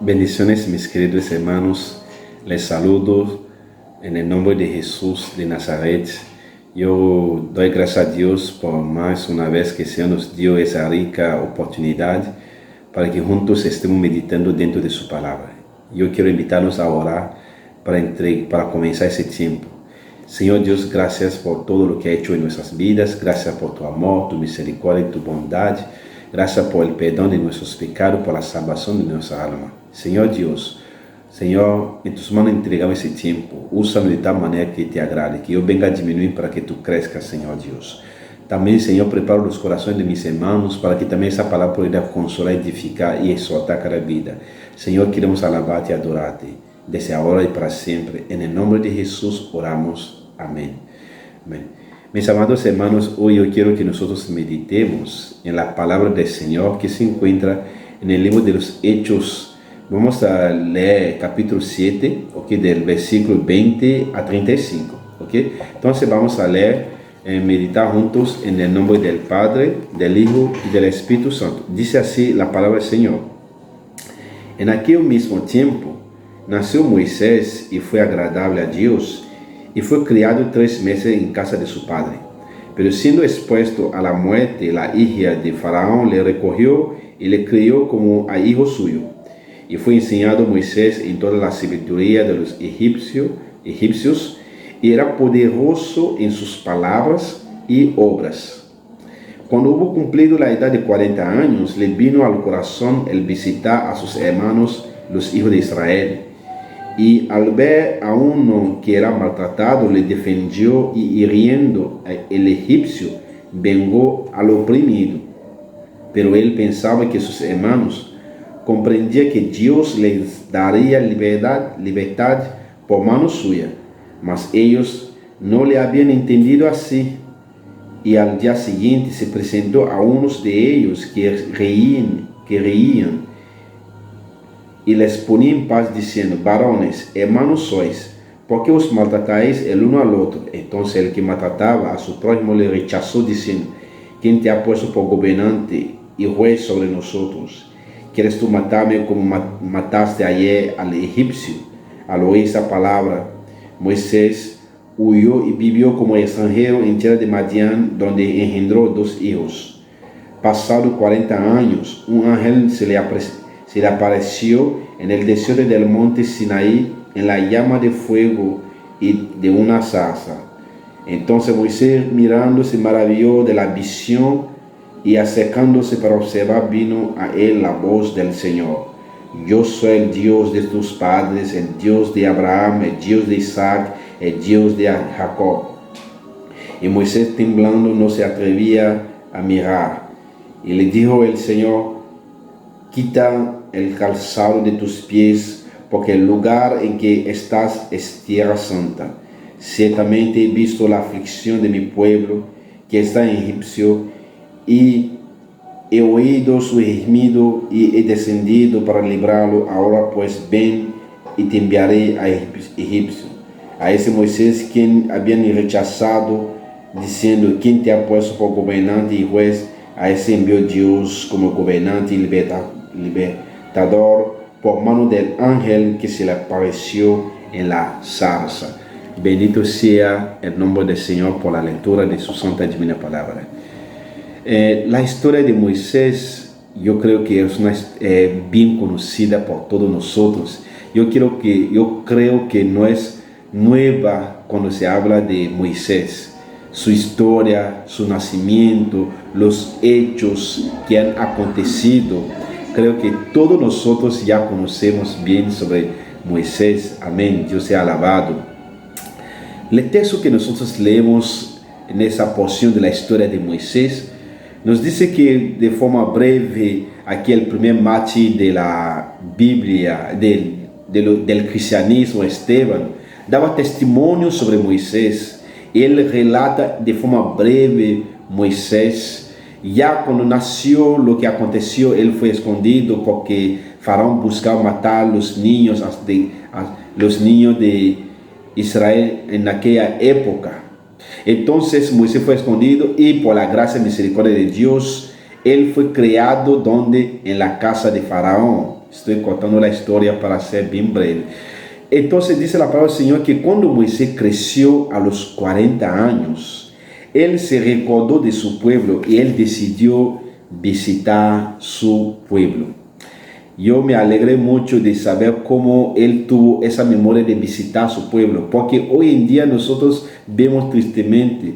Bendiciones, mis queridos hermanos. Les saludo en el nombre de Jesús de Nazaret. Yo doy gracias a Dios por más una vez que se nos dio esa rica oportunidad para que juntos estemos meditando dentro de su palabra. Yo quiero invitarnos a orar para comenzar ese tiempo. Señor Dios, gracias por todo lo que ha hecho en nuestras vidas. Gracias por tu amor, tu misericordia y tu bondad. Gracias por el perdón de nuestros pecados, por la salvación de nuestra alma. Señor Dios, Señor, en tus manos entregamos ese tiempo. Úsame de tal manera que te agrade, que yo venga a disminuir para que tú crezcas, Señor Dios. También, Señor, preparo los corazones de mis hermanos para que también esa palabra pueda consolar, edificar y exhortar cada vida. Señor, queremos alabarte y adorarte desde ahora y para siempre. En el nombre de Jesús oramos. Amén. Amén. Mis amados hermanos, hoy yo quiero que nosotros meditemos en la palabra del Señor que se encuentra en el libro de los Hechos. Vamos a leer capítulo 7, okay, del versículo 20 a 35. Okay? Entonces vamos a leer y meditar juntos en el nombre del Padre, del Hijo y del Espíritu Santo. Dice así la palabra del Señor. En aquel mismo tiempo nació Moisés y fue agradable a Dios, y fue criado 3 meses en casa de su padre. Pero siendo expuesto a la muerte, la hija de Faraón le recogió y le crió como a hijo suyo. Y fue enseñado Moisés en toda la sabiduría de los egipcios, y era poderoso en sus palabras y obras. Cuando hubo cumplido la edad de 40 años, le vino al corazón el visitar a sus hermanos, los hijos de Israel. Y al ver a uno que era maltratado, le defendió y hiriendo el egipcio, vengó al oprimido. Pero él pensaba que sus hermanos comprendían que Dios les daría libertad por mano suya, mas ellos no le habían entendido así. Y al día siguiente se presentó a unos de ellos que reían, y les ponía en paz diciendo: varones, hermanos sois, ¿por qué os maltratáis el uno al otro? Entonces el que maltrataba a su prójimo le rechazó diciendo: ¿quién te ha puesto por gobernante y juez sobre nosotros? ¿Quieres tú matarme como mataste ayer al egipcio? Al oír esa palabra, Moisés huyó y vivió como extranjero en tierra de Madián, donde engendró 2 hijos. Pasado 40 años, un ángel se le apareció en el desierto del monte Sinaí en la llama de fuego y de una zarza. Entonces Moisés, mirando, se maravilló de la visión, y acercándose para observar, vino a él la voz del Señor: yo soy el Dios de tus padres, el Dios de Abraham, el Dios de Isaac, el Dios de Jacob. Y Moisés, temblando, no se atrevía a mirar. Y le dijo el Señor: quita el calzado de tus pies, porque el lugar en que estás es tierra santa. Ciertamente he visto la aflicción de mi pueblo, que está en Egipcio, y he oído su gemido y he descendido para librarlo. Ahora pues ven y te enviaré a Egipcio. A ese Moisés, quien habían rechazado, diciendo: ¿quién te ha puesto por gobernante y juez? A ese envió Dios como gobernante y libertador por mano del ángel que se le apareció en la zarza. Bendito sea el nombre del Señor por la lectura de su santa y divina palabra. La historia de Moisés, yo creo que es bien conocida por todos nosotros. Yo creo que no es nueva cuando se habla de Moisés. Su historia, su nacimiento, los hechos que han acontecido, creo que todos nosotros ya conocemos bien sobre Moisés. Amén, Dios sea alabado. El texto que nosotros leemos en esa porción de la historia de Moisés nos dice que, de forma breve, aquí el primer mártir de la Biblia, del cristianismo, Esteban, daba testimonio sobre Moisés. Él relata de forma breve Moisés. Ya cuando nació, lo que aconteció, él fue escondido porque Faraón buscaba matar los niños de Israel en aquella época. Entonces Moisés fue escondido, y por la gracia y misericordia de Dios, Él fue criado donde? En la casa de Faraón. Estoy contando la historia para ser bien breve. Entonces dice la palabra del Señor que cuando Moisés creció a los 40 años, él se recordó de su pueblo y él decidió visitar su pueblo. Yo me alegré mucho de saber cómo él tuvo esa memoria de visitar su pueblo, porque hoy en día nosotros vemos tristemente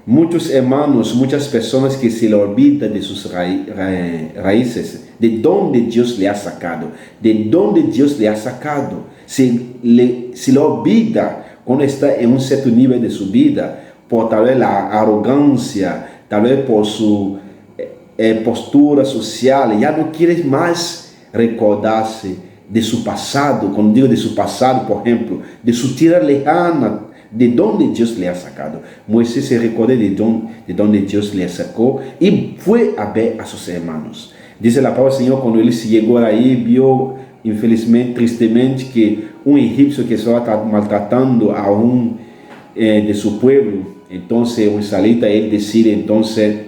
muchos hermanos, muchas personas que se le olvidan de sus raíces, de dónde Dios le ha sacado, de dónde Dios le ha sacado. Se le olvida cuando está en un cierto nivel de su vida, por tal vez la arrogancia, tal vez por su postura social, ya no quiere más recordarse de su pasado. Cuando digo de su pasado, por ejemplo, de su tierra lejana, de donde Dios le ha sacado. Moisés se recordó de donde Dios le sacó y fue a ver a sus hermanos. Dice la palabra del Señor, cuando él llegó ahí, vio infelizmente, tristemente, que un egipcio que estaba maltratando a un de su pueblo. Entonces un israelita, él decide entonces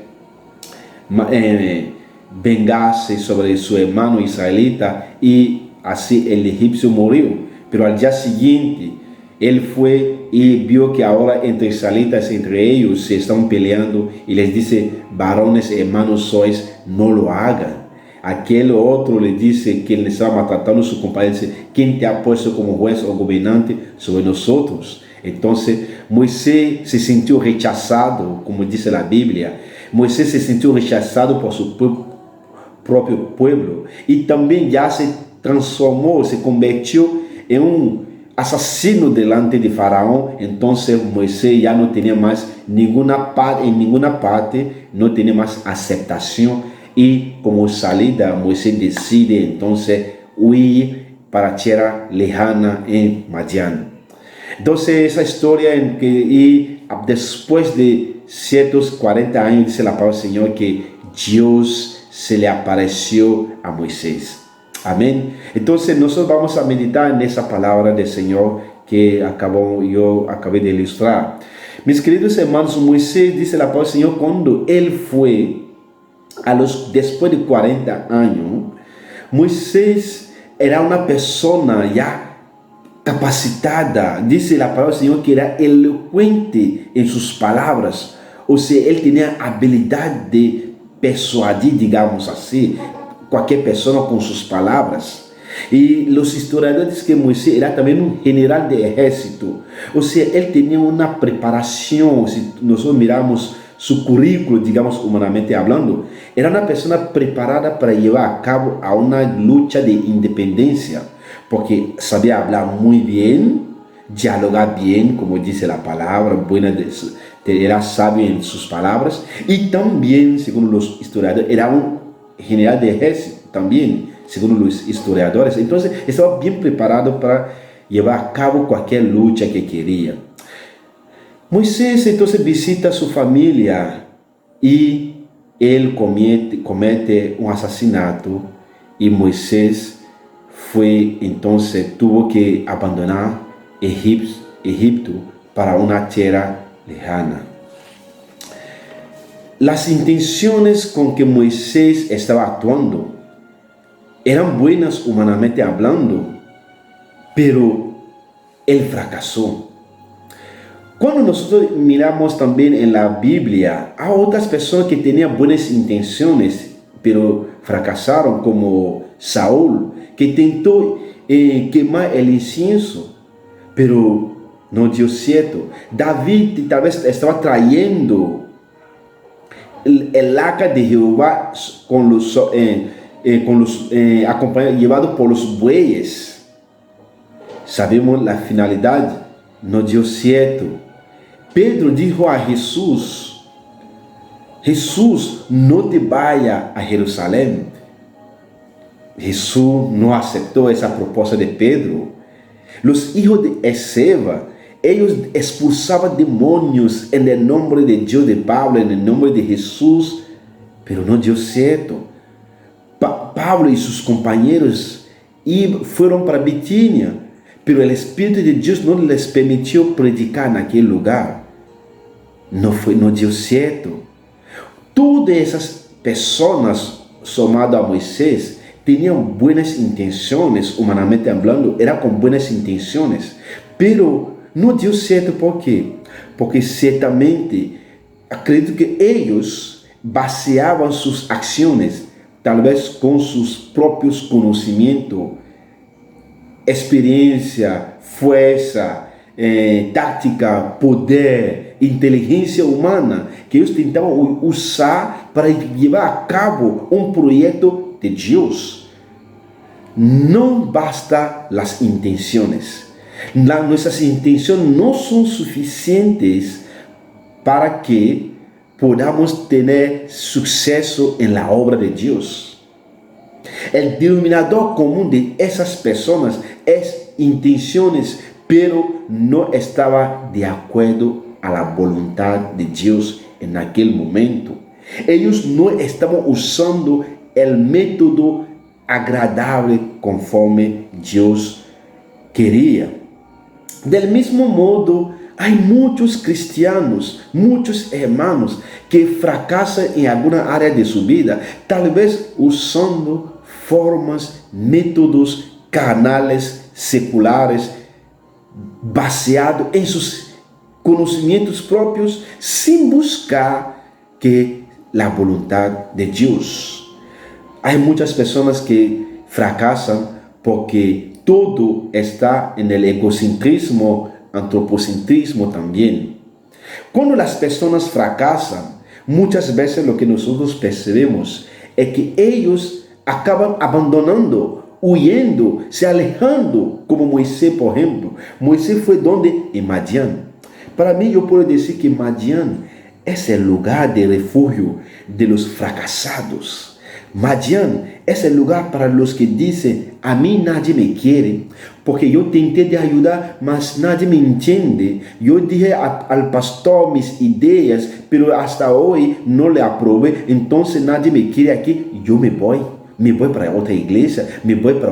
vengarse sobre su hermano israelita, y así el egipcio murió. Pero al día siguiente él fue y vio que ahora entre israelitas, entre ellos se están peleando, y les dice: varones hermanos sois, no lo hagan. Aquel otro le dice, quien le estaba maltratando a su compañero, dice: ¿quién te ha puesto como juez o gobernante sobre nosotros? Entonces Moisés se sintió rechazado, como dice la Biblia. Moisés se sintió rechazado por su propio pueblo, y también ya se transformó, se convirtió en un asesino delante de Faraón. Entonces Moisés ya no tenía más ninguna parte, no tenía más aceptación, y como salida Moisés decide entonces huir para tierra lejana en Madián. Entonces esa historia en que, y después de ciertos 40 años, dice la palabra del Señor que Dios se le apareció a Moisés. Amén. Entonces nosotros vamos a meditar en esa palabra del Señor que yo acabé de ilustrar. Mis queridos hermanos, Moisés, dice la palabra del Señor, cuando él fue después de 40 años, Moisés era una persona ya capacitada. Dice la palabra del Señor que era elocuente en sus palabras. O sea, él tenía habilidad de persuadir, digamos así, cualquier persona con sus palabras. Y los historiadores dicen que Moisés era también un general de ejército. O sea, él tenía una preparación. Si nosotros miramos su currículo, digamos humanamente hablando, era una persona preparada para llevar a cabo a una lucha de independencia, porque sabía hablar muy bien, dialogar bien, como dice la palabra, era sabio en sus palabras, y también, según los historiadores, era un general de ejército también, según los historiadores. Entonces estaba bien preparado para llevar a cabo cualquier lucha que quería. Moisés entonces visita a su familia y él comete un asesinato, y Moisés tuvo que abandonar Egipto para una tierra lejana. Las intenciones con que Moisés estaba actuando eran buenas humanamente hablando, pero él fracasó. Cuando nosotros miramos también en la Biblia, hay otras personas que tenían buenas intenciones, pero fracasaron, como Saúl, que intentó quemar el incienso, pero no dio cierto. David tal vez estaba trayendo el arca de Jehová llevado por los bueyes. Sabemos la finalidad, no dio cierto. Pedro dijo a Jesús: Jesús, no te vayas a Jerusalén. Jesús no aceptó esa propuesta de Pedro. Los hijos de Esceva, ellos expulsaban demonios en el nombre de Dios, de Pablo, en el nombre de Jesús, pero no dio cierto. Pablo y sus compañeros fueron para Bitinia, pero el Espíritu de Dios no les permitió predicar en aquel lugar. No dio cierto. Todas esas personas somadas a Moisés tenían buenas intenciones, humanamente hablando, era con buenas intenciones, pero no dio certo. ¿Por quê? Porque certamente acredito que ellos baseaban sus acciones tal vez con sus propios conocimientos, experiencia, fuerza, táctica, poder, inteligência humana que eles tentavam usar para levar a cabo um projeto de Deus. Não basta as intenções. Nossas intenções não são suficientes para que podamos ter sucesso na obra de Deus. O denominador comum de essas pessoas é intenções, pero não estava de acordo a la voluntad de Deus en aquel momento. Ellos no estaban usando el método agradable conforme Dios quería. Del mismo modo, hay muchos cristianos, muchos hermanos que fracasan en alguna área de su vida, tal vez usando formas, métodos carnales, seculares, baseados en sus conhecimentos próprios, sem buscar que a vontade de Deus. Há muitas pessoas que fracassam porque todo está no egocentrismo, antropocentrismo também. Quando as pessoas fracassam, muitas vezes o que nós percebemos é que eles acabam abandonando, huyendo, se alejando, como Moisés, por exemplo. Moisés foi donde? Em Madian. Para mim, eu posso dizer que Madian é o lugar de refúgio de los fracasados. Madian é o lugar para os que dizem: a mim nadie me quer, porque eu tentei de ajudar, mas nadie me entende. Eu dije ao pastor mis ideias, pero hasta hoje não le aprove, então nadie me quer aqui, eu me vou. Me voy para outra igreja, me voy para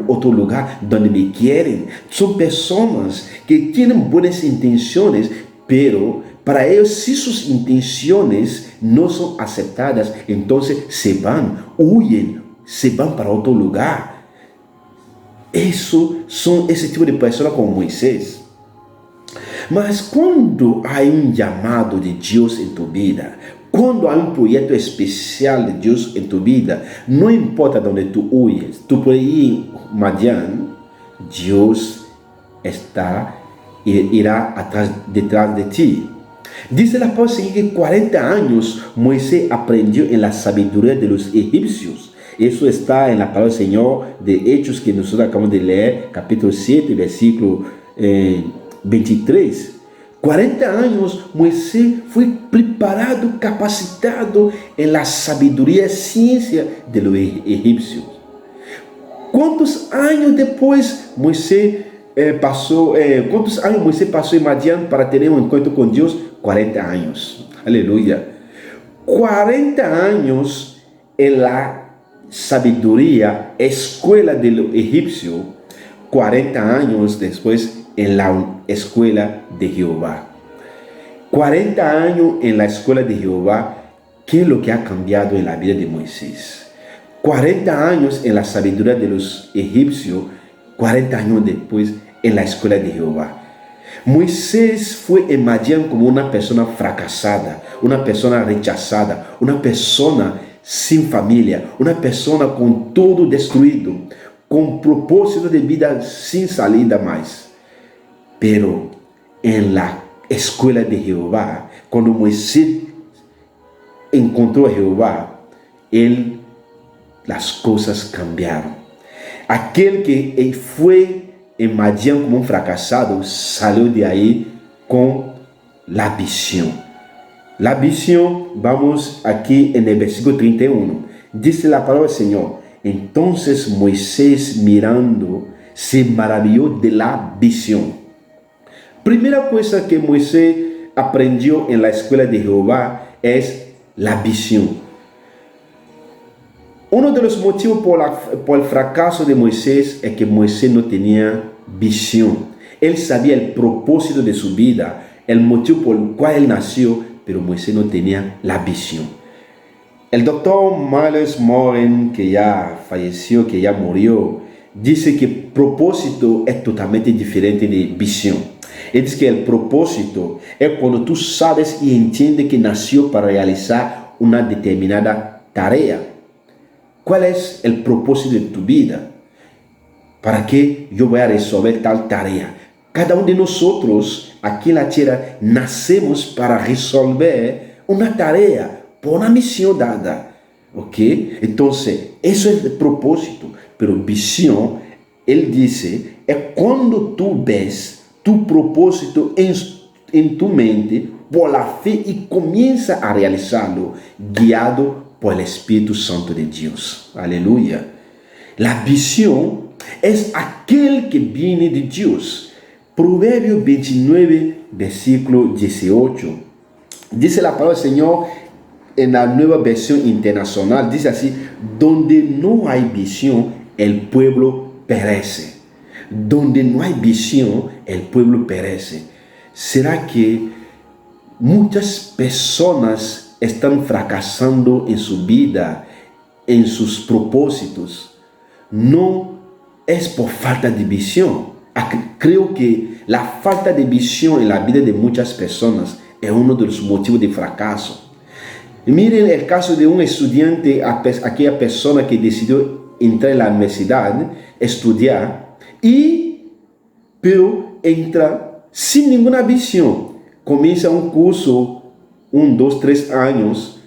outro lugar donde me quieren. Son personas que tienen buenas intenciones, pero para ellos, si sus intenciones no son aceptadas, entonces se van, huyen, se van para otro lugar. Eso son ese tipo de personas como Moisés. Mas quando há chamado de Deus em tu vida, quando há projeto especial de Deus em tu vida, não importa de onde tu huyes, tu puedes ir em Madian, Deus irá detrás de ti. Dice la palabra que 40 años Moisés aprendió en la sabiduría de los egipcios. Eso está en la palabra del Señor de Hechos que nosotros acabamos de leer, capítulo 7, versículo 23. 40 anos Moisés foi preparado, capacitado em la sabedoria e ciência de los egípcios. Quantos anos depois Moisés passou em Madian para ter um encontro com Deus? 40 anos. Aleluia. 40 anos em la sabedoria, escola do egípcio. 40 anos depois en la escuela de Jehová. 40 años en la escuela de Jehová. ¿Qué es lo que ha cambiado en la vida de Moisés? 40 años en la sabiduría de los egipcios. 40 años después en la escuela de Jehová. Moisés fue en Madian como una persona fracasada, una persona rechazada, una persona sin familia, una persona con todo destruido, con propósito de vida sin salida más. Pero en la escuela de Jehová, cuando Moisés encontró a Jehová, las cosas cambiaron. Aquel que fue en Madian como un fracasado, salió de ahí con la visión. La visión, vamos aquí en el versículo 31. Dice la palabra del Señor: entonces Moisés, mirando, se maravilló de la visión. Primera cosa que Moisés aprendió en la escuela de Jehová es la visión. Uno de los motivos por el fracaso de Moisés es que Moisés no tenía visión. Él sabía el propósito de su vida, el motivo por el cual él nació, pero Moisés no tenía la visión. El doctor Myles Morin, que ya falleció, que ya murió, dice que propósito es totalmente diferente de visión. Él dice que el propósito es cuando tú sabes y entiendes que nació para realizar una determinada tarea. ¿Cuál es el propósito de tu vida? ¿Para qué yo voy a resolver tal tarea? Cada uno de nosotros aquí en la tierra nacemos para resolver una tarea, por una misión dada. ¿Ok? Entonces, eso es el propósito. Pero visión, él dice, es cuando tú ves tu propósito en tu mente por la fe y comienza a realizarlo, guiado por el Espíritu Santo de Dios. Aleluya. La visión es aquel que viene de Dios. Proverbio 29, versículo 18. Dice la palabra del Señor en la nueva versión internacional. Dice así: donde no hay visión, el pueblo perece. Donde no hay visión, el pueblo perece. ¿Será que muchas personas están fracasando en su vida, en sus propósitos? No es por falta de visión. Creo que la falta de visión en la vida de muchas personas es uno de los motivos de fracaso. Miren el caso de un estudiante, aquella persona que decidió entrar en la universidad, estudiar, pero entra sin ninguna visión. Comienza un curso, 1, 2, 3 años,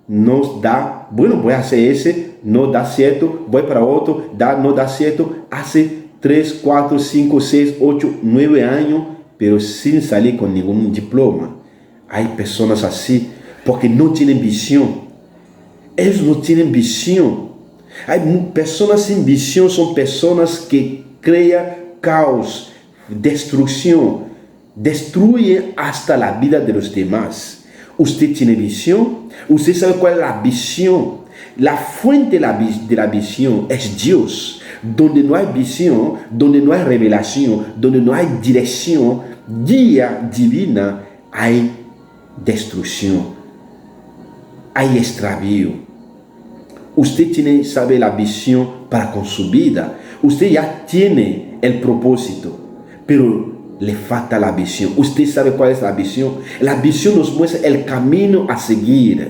nos da, bueno, voy a hacer ese, no da cierto, voy para otro, no da cierto, hace 3, 4, 5, 6, 8, 9 años, pero sin salir con ningún diploma. Hay personas así porque no tienen visión. Ellos no tienen visión. Hay personas sin visión, son personas que crean caos, destrucción, destruyen hasta la vida de los demás. Usted tiene visión, usted sabe cuál es la visión. La fuente de la visión es Dios. Donde no hay visión, donde no hay revelación, donde no hay dirección, guía divina, hay destrucción, hay extravío. Usted sabe la visión para con su vida. Usted ya tiene el propósito, pero le falta la visión. Usted sabe cuál es la visión. La visión nos muestra el camino a seguir.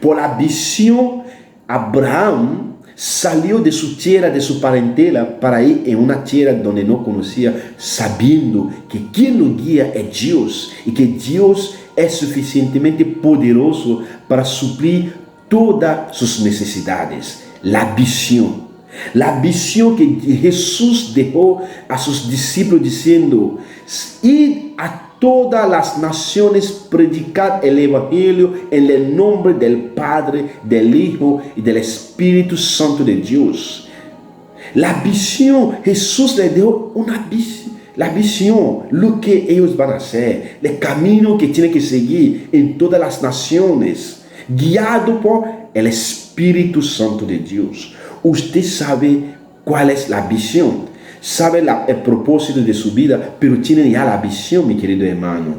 Por la visión, Abraham salió de su tierra, de su parentela, para ir en una tierra donde no conocía, sabiendo que quien lo guía es Dios y que Dios es suficientemente poderoso para suplir todas sus necesidades. La visión que Jesús dejó a sus discípulos diciendo: id a todas las naciones, predicar el evangelio en el nombre del Padre, del Hijo y del Espíritu Santo de Dios. La visión, Jesús les dio una visión. La visión, lo que ellos van a hacer, el camino que tienen que seguir en todas las naciones, guiado por el Espíritu Santo de Dios. Usted sabe cuál es la visión, sabe el propósito de su vida, pero tiene ya la visión, mi querido hermano.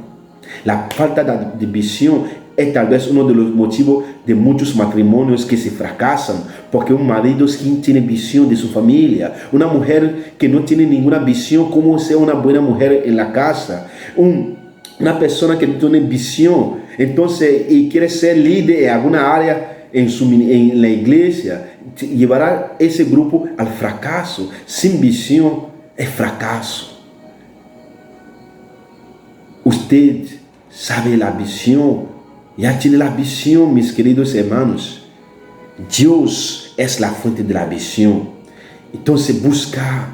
La falta de visión es tal vez uno de los motivos de muchos matrimonios que se fracasan, porque un marido que tiene visión de su familia, una mujer que no tiene ninguna visión cómo ser una buena mujer en la casa, una persona que no tiene visión, entonces, y quiere ser líder en alguna área en la iglesia, llevará ese grupo al fracaso. Sin visión es fracaso. Usted sabe la visión. Ya tiene la visión, mis queridos hermanos. Dios es la fuente de la visión. Entonces busca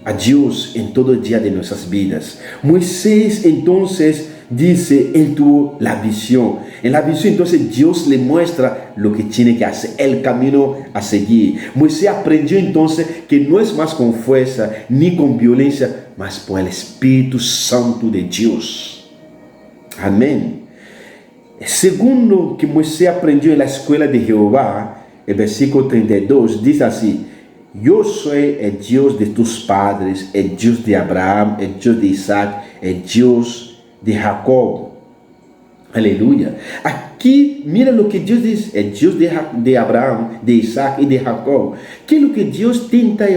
a Dios en todo el día de nuestras vidas. Moisés entonces dice, él tuvo la visión. En la visión entonces Dios le muestra lo que tiene que hacer, el camino a seguir. Moisés aprendió entonces que no es más con fuerza ni con violencia, mas por el Espíritu Santo de Dios. Amén. Segundo que Moisés aprendió en la escuela de Jehová, el versículo 32 dice así: yo soy el Dios de tus padres, el Dios de Abraham, el Dios de Isaac, el Dios de Jacob. Aleluya. Aquí Que mira lo que Dios dice, el Dios de Abraham, de Isaac y de Jacob. Que lo que Dios tenta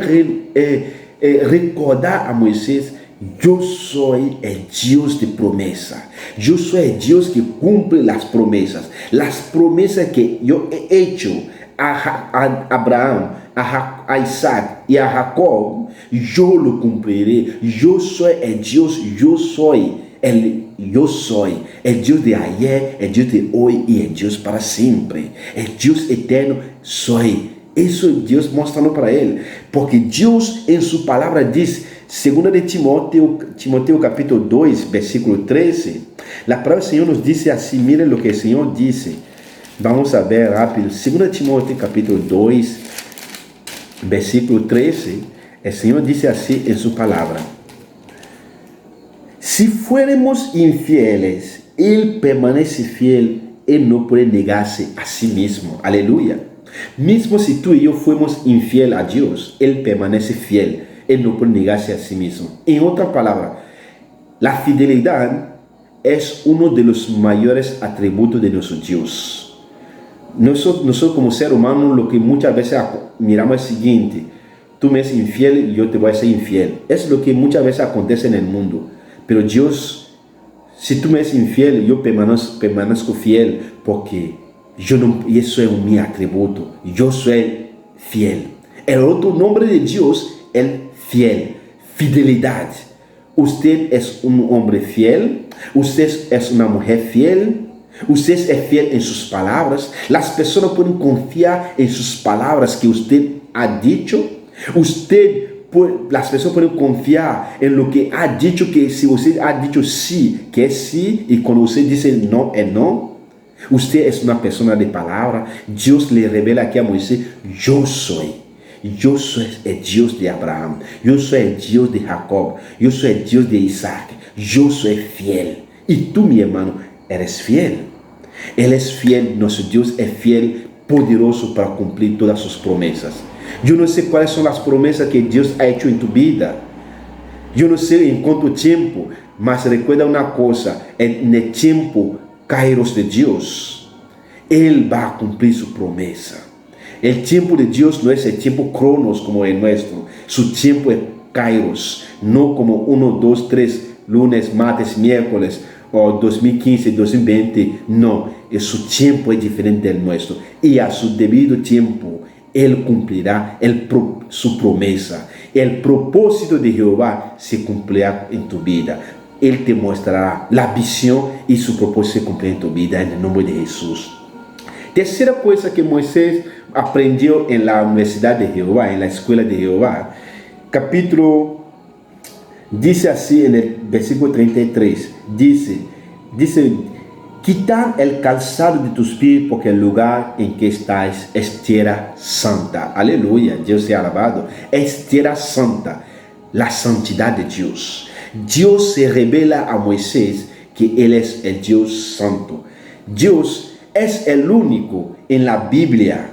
recordar a Moisés: yo soy el Dios de promesa. Yo soy el Dios que cumple las promesas. Las promesas que yo he hecho a Abraham, a Isaac y a Jacob, yo lo cumpliré. Yo soy el Dios, yo soy el Dios de ayer, el Dios de hoy y el Dios para siempre. El Dios eterno soy. Eso Dios mostrando para él. Porque Dios en su palabra dice, segunda de Timoteo capítulo 2, versículo 13, la palabra del Señor nos dice así. Miren lo que el Señor dice. Vamos a ver rápido. Segunda de Timoteo capítulo 2, versículo 13. El Señor dice así en su palabra: si fuéramos infieles, Él permanece fiel. Él no puede negarse a sí mismo. Aleluya. Mismo si tú y yo fuimos infiel a Dios, Él permanece fiel. Él no puede negarse a sí mismo. En otra palabra, la fidelidad es uno de los mayores atributos de nuestro Dios. Nosotros como ser humano, lo que muchas veces miramos es el siguiente: tú me eres infiel y yo te voy a ser infiel. Es lo que muchas veces acontece en el mundo. Pero Dios, si tú me eres infiel, yo permanezco fiel, porque eso es mi atributo. Yo soy fiel. El otro nombre de Dios es fiel, fidelidad. Usted es un hombre fiel, usted es una mujer fiel, usted es fiel en sus palabras. Las personas pueden confiar en sus palabras que usted ha dicho. Las personas pueden confiar en lo que ha dicho, que si usted ha dicho sí, que es sí, y cuando usted dice no, es no. Usted es una persona de palabra. Dios le revela aquí a Moisés: yo soy el Dios de Abraham, yo soy el Dios de Jacob, yo soy el Dios de Isaac, yo soy fiel. Y tú, mi hermano, eres fiel. Él es fiel, nuestro Dios es fiel, poderoso para cumplir todas sus promesas. Yo no sé cuáles son las promesas que Dios ha hecho en tu vida. Yo no sé en cuánto tiempo, mas recuerda una cosa: en el tiempo Kairos de Dios, Él va a cumplir su promesa. El tiempo de Dios no es el tiempo Cronos como el nuestro. Su tiempo es Kairos, no como 1, 2, 3, lunes, martes, miércoles, o 2015, 2020. No, su tiempo es diferente del nuestro. Y a su debido tiempo, Él cumplirá su promesa. El propósito de Jehová se cumplirá en tu vida. Él te mostrará la visión y su propósito se cumplirá en tu vida, en el nombre de Jesús. Tercera cosa que Moisés aprendió en la universidad de Jehová, en la escuela de Jehová, capítulo, dice así en el versículo 33, dice, quitad el calzado de tus pies, porque el lugar en que estáis es tierra santa. Aleluya, Dios sea alabado. Es tierra santa, la santidad de Dios. Dios se revela a Moisés que Él es el Dios santo. Dios es el único en la Biblia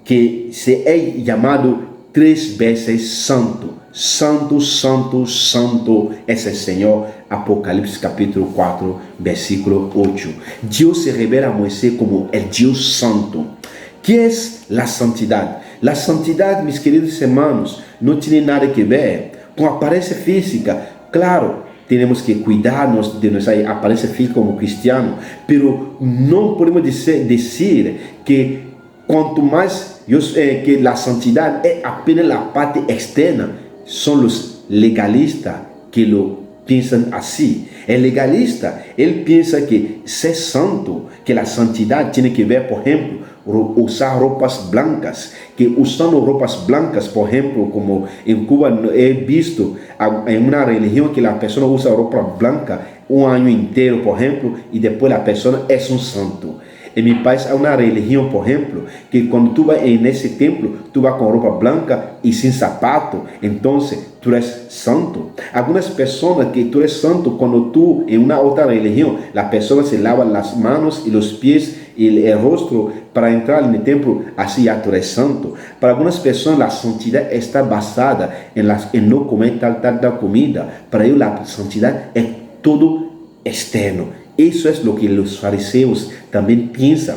que se ha llamado 3 veces santo. Santo, santo, santo es el Señor. Apocalipsis capítulo 4, versículo 8. Dios se revela a Moisés como el Dios santo. ¿Qué es la santidad? La santidad, mis queridos hermanos, no tiene nada que ver con apariencia física. Claro, tenemos que cuidarnos de nuestra apariencia física como cristianos, pero no podemos decir que cuanto más que la santidad es apenas la parte externa. Son los legalistas que lo piensan así. El legalista, él piensa que ser santo, que la santidad tiene que ver, por ejemplo, usar ropas blancas, que usando ropas blancas, por ejemplo, como en Cuba he visto en una religión que la persona usa ropa blanca un año entero, por ejemplo, y después la persona es un santo. En mi país hay una religión, por ejemplo, que cuando tú vas en ese templo, tú vas con ropa blanca y sin zapato, entonces tú eres santo. Algunas personas que tú eres santo cuando tú en una otra religión, las personas se lavan las manos y los pies y el rostro para entrar en el templo, así ya tú eres santo. Para algunas personas la santidad está basada en no comer tal comida. Para ellos la santidad es todo externo. Eso es lo que los fariseos también piensan.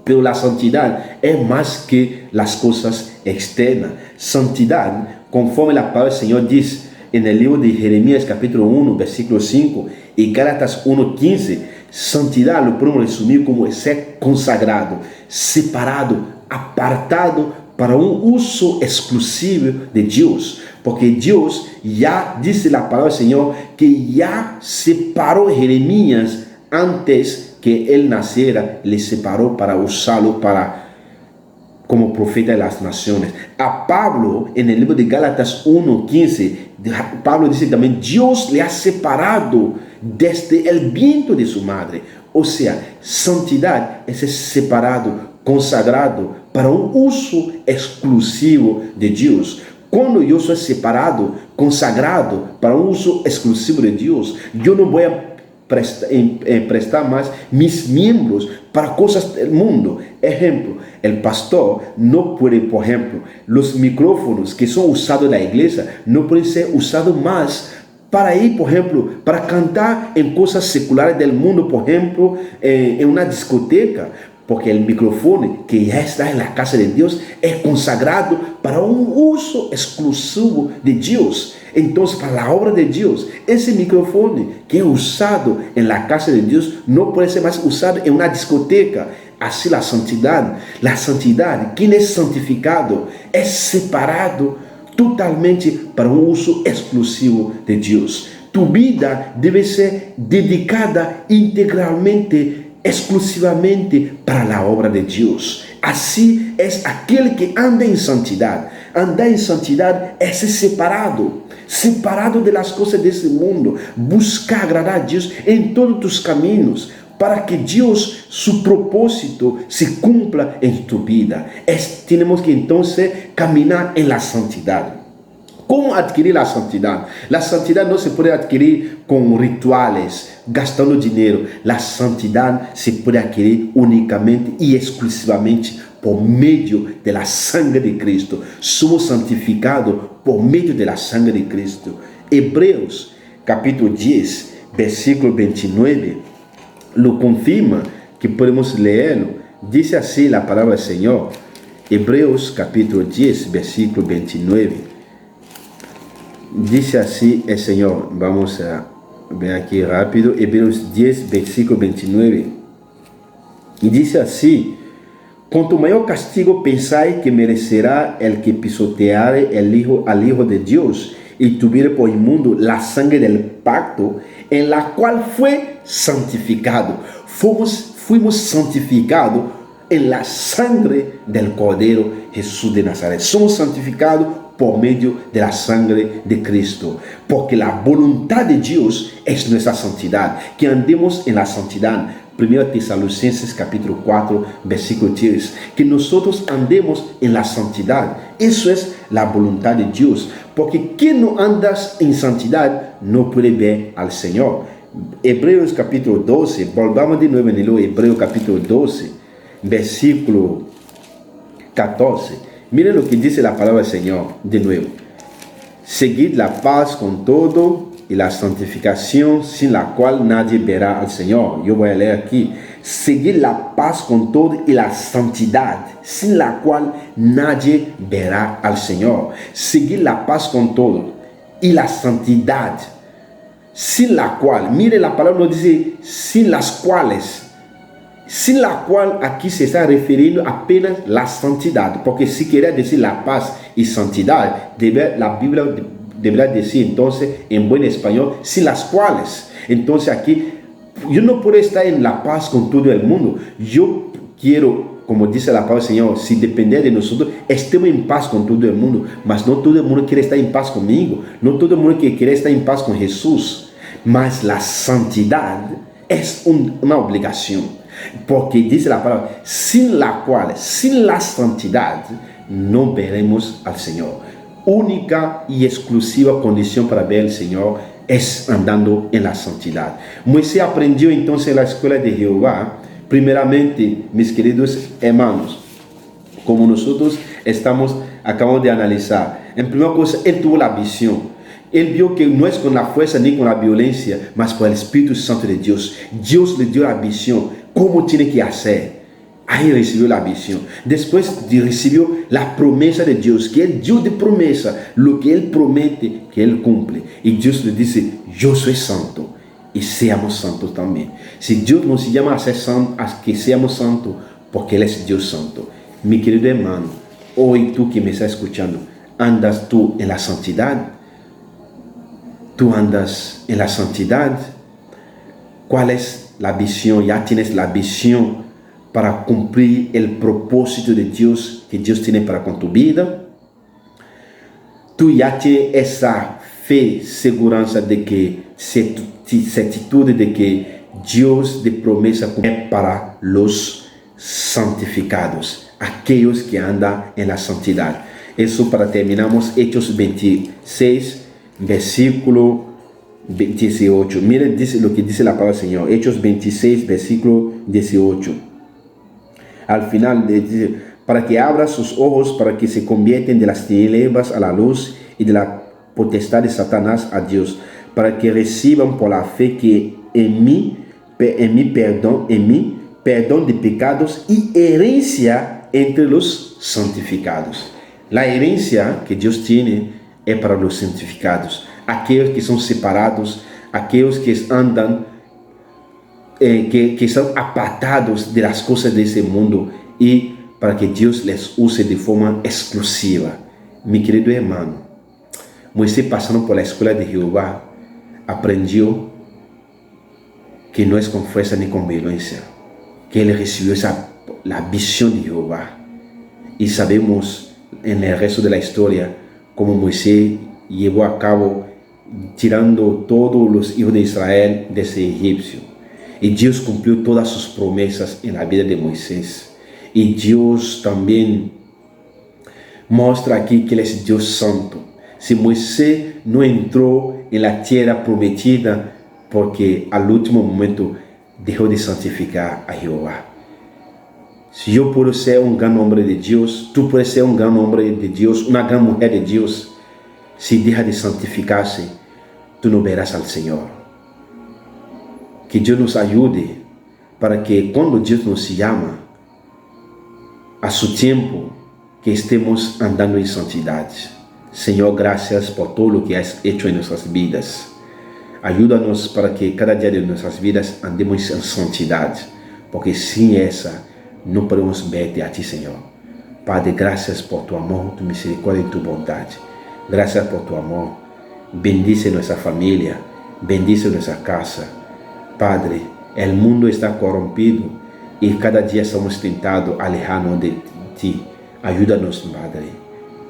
Pero la santidad es más que las cosas externas. Santidad, conforme la palabra del Señor dice en el libro de Jeremías capítulo 1, versículo 5 y Gálatas 1, 15, santidad lo podemos resumir como ser consagrado, separado, apartado para un uso exclusivo de Dios. Porque Dios ya dice la palabra del Señor que ya separó a Jeremías antes que él naciera, le separó para usarlo como profeta de las naciones. A Pablo, en el libro de Gálatas 1:15, Pablo dice también, Dios le ha separado desde el vientre de su madre. O sea, santidad es separado, consagrado para un uso exclusivo de Dios. Cuando yo soy separado, consagrado para un uso exclusivo de Dios, yo no voy a prestar más mis miembros para cosas del mundo. Ejemplo, el pastor no puede, por ejemplo, los micrófonos que son usados en la iglesia no pueden ser usados más para ir, por ejemplo, para cantar en cosas seculares del mundo, por ejemplo, en una discoteca. Porque el micrófono que ya está en la casa de Dios es consagrado para un uso exclusivo de Dios. Entonces, para la obra de Dios, ese micrófono que es usado en la casa de Dios no puede ser más usado en una discoteca. Así la santidad, quien es santificado, es separado totalmente para un uso exclusivo de Dios. Tu vida debe ser dedicada integralmente, exclusivamente para la obra de Dios. Así es aquel que anda en santidad. Andar en santidad es separado de las cosas de este mundo. Busca agradar a Dios en todos tus caminos, para que Dios, su propósito, se cumpla en tu vida. Tenemos que entonces caminar en la santidad. ¿Cómo adquirir la santidad? La santidad no se puede adquirir con rituales, gastando dinero. La santidad se puede adquirir únicamente y exclusivamente por medio de la sangre de Cristo. Somos santificados por medio de la sangre de Cristo. Hebreos capítulo 10, versículo 29, lo confirma, que podemos leerlo. Dice así la palabra del Señor. Hebreos capítulo 10, versículo 29. Dice así el Señor. Vamos a ver aquí rápido. Hebreos 10, versículo 29. Y dice así: cuanto mayor castigo pensáis que merecerá el que pisoteare al Hijo de Dios y tuviere por inmundo la sangre del pacto, en la cual fue santificado. Fuimos santificados en la sangre del Cordero Jesús de Nazaret. Somos santificados por medio de la sangre de Cristo, porque la voluntad de Dios es nuestra santidad, que andemos en la santidad. 1 Tesalonicenses capítulo 4, versículo 10, que nosotros andemos en la santidad. Eso es la voluntad de Dios, porque quien no anda en santidad no puede ver al Señor. Hebreos capítulo 12, volvamos de nuevo en el Hebreos capítulo 12, versículo 14. Miren lo que dice la palabra del Señor de nuevo. Seguid la paz con todo y la santificación, sin la cual nadie verá al Señor. Yo voy a leer aquí. Seguid la paz con todo y la santidad, sin la cual nadie verá al Señor. Seguid la paz con todo y la santidad, sin la cual, mire la palabra no dice sin las cuales. Sin la cual aquí se está refiriendo apenas la santidad, porque si quiere decir la paz y santidad, la Biblia deberá decir entonces en buen español, sin las cuales. Entonces aquí yo no puedo estar en la paz con todo el mundo. Yo quiero, como dice la palabra del Señor, si depende de nosotros, estemos en paz con todo el mundo, mas no todo el mundo quiere estar en paz conmigo, no todo el mundo quiere estar en paz con Jesús, mas la santidad es una obligación. Porque dice la palabra, sin la cual, sin la santidad, no veremos al Señor. Única y exclusiva condición para ver al Señor es andando en la santidad. Moisés aprendió entonces en la escuela de Jehová, primeramente, mis queridos hermanos, como nosotros acabamos de analizar. En primera cosa, él tuvo la visión. Él vio que no es con la fuerza ni con la violencia, mas por el Espíritu Santo de Dios. Dios le dio la visión, cómo tiene que hacer. Ahí recibió la visión. Después recibió la promesa de Dios, que es Dios de promesa. Lo que Él promete, que Él cumple. Y Dios le dice, yo soy santo y seamos santos también. Si Dios nos llama a ser santos, a que seamos santos, porque Él es Dios santo. Mi querido hermano, hoy tú que me estás escuchando, ¿andas tú en la santidad? ¿Tú andas en la santidad? ¿Cuál es la visión? Ya tienes la visión para cumplir el propósito de Dios que Dios tiene para con tu vida. Tú ya tienes esa fe, seguridad de que, certitud de que Dios de promesa es para los santificados, aquellos que andan en la santidad. Eso para terminamos Hechos 26, versículo 18. Miren dice lo que dice la palabra del Señor. Hechos 26, versículo 18. Al final dice, para que abra sus ojos, para que se convierten de las tinieblas a la luz y de la potestad de Satanás a Dios, para que reciban por la fe que en mí perdón de pecados y herencia entre los santificados. La herencia que Dios tiene es para los santificados, aquellos que son separados, aquellos que andan que son apartados de las cosas de ese mundo, y para que Dios les use de forma exclusiva. Mi querido hermano, Moisés, pasando por la escuela de Jehová, aprendió que no es con fuerza ni con violencia, que él recibió la visión de Jehová. Y sabemos en el resto de la historia cómo Moisés llevó a cabo tirando todos los hijos de Israel de ese egipcio. Y Dios cumplió todas sus promesas en la vida de Moisés. Y Dios también muestra aquí que Él es Dios santo. Si Moisés no entró en la tierra prometida porque al último momento dejó de santificar a Jehová. Si yo puedo ser un gran hombre de Dios, tú puedes ser un gran hombre de Dios, una gran mujer de Dios. Si deja de santificarse, tú no verás al Señor. Que Dios nos ayude para que cuando Dios nos llama a su tiempo, que estemos andando en santidad. Señor, gracias por todo lo que has hecho en nuestras vidas. Ayúdanos para que cada día de nuestras vidas andemos en santidad, porque sin esa no podemos verte a ti, Señor. Padre, gracias por tu amor, tu misericordia y tu bondad. Gracias por tu amor. Bendice nuestra familia, bendice nuestra casa. Padre, el mundo está corrompido y cada día estamos tentados a alejarnos de ti. Ayúdanos, Padre.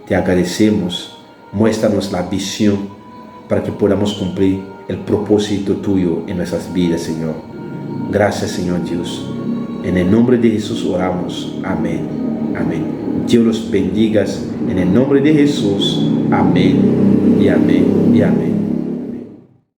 Te agradecemos. Muéstranos la visión para que podamos cumplir el propósito tuyo en nuestras vidas, Señor. Gracias, Señor Dios. En el nombre de Jesús oramos. Amén. Amén. Dios los bendiga en el nombre de Jesús. Amén y amén y amén.